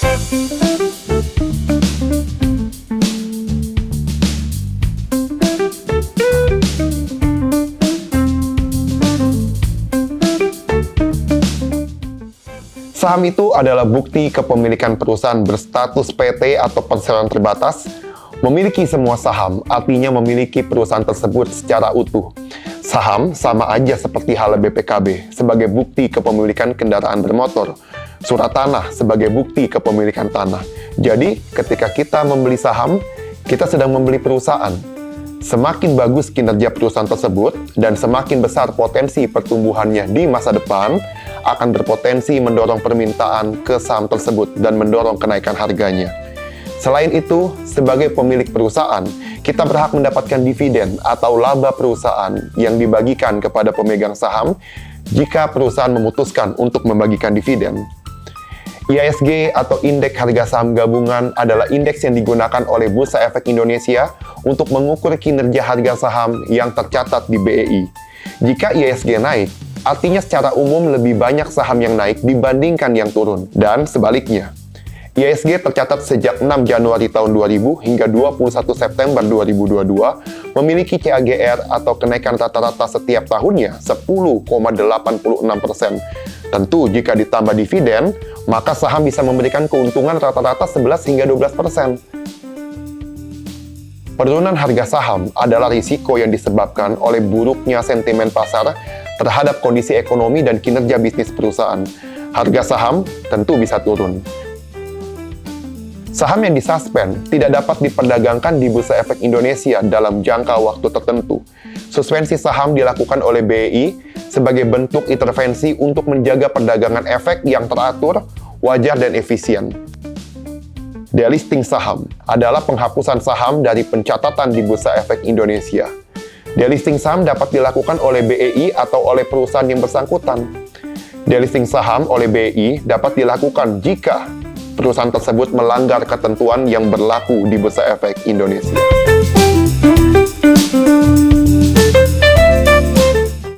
Saham itu adalah bukti kepemilikan perusahaan berstatus PT atau perseroan terbatas. Memiliki semua saham artinya memiliki perusahaan tersebut secara utuh. Saham sama aja seperti halnya BPKB sebagai bukti kepemilikan kendaraan bermotor, surat tanah sebagai bukti kepemilikan tanah. Jadi, ketika kita membeli saham, kita sedang membeli perusahaan. Semakin bagus kinerja perusahaan tersebut dan semakin besar potensi pertumbuhannya di masa depan, akan berpotensi mendorong permintaan ke saham tersebut dan mendorong kenaikan harganya. Selain itu, sebagai pemilik perusahaan, kita berhak mendapatkan dividen atau laba perusahaan yang dibagikan kepada pemegang saham jika perusahaan memutuskan untuk membagikan dividen. IHSG atau Indeks Harga Saham Gabungan adalah indeks yang digunakan oleh Bursa Efek Indonesia untuk mengukur kinerja harga saham yang tercatat di BEI. Jika IHSG naik, artinya secara umum lebih banyak saham yang naik dibandingkan yang turun, dan sebaliknya. IHSG tercatat sejak 6 Januari tahun 2000 hingga 21 September 2022 memiliki CAGR atau kenaikan rata-rata setiap tahunnya 10,86%. Tentu jika ditambah dividen, maka saham bisa memberikan keuntungan rata-rata 11 hingga 12%. Penurunan harga saham adalah risiko yang disebabkan oleh buruknya sentimen pasar terhadap kondisi ekonomi dan kinerja bisnis perusahaan. Harga saham tentu bisa turun. Saham yang disuspend tidak dapat diperdagangkan di Bursa Efek Indonesia dalam jangka waktu tertentu. Suspensi saham dilakukan oleh BEI sebagai bentuk intervensi untuk menjaga perdagangan efek yang teratur, wajar, dan efisien. Delisting saham adalah penghapusan saham dari pencatatan di Bursa Efek Indonesia. Delisting saham dapat dilakukan oleh BEI atau oleh perusahaan yang bersangkutan. Delisting saham oleh BEI dapat dilakukan jika perusahaan tersebut melanggar ketentuan yang berlaku di Bursa Efek Indonesia.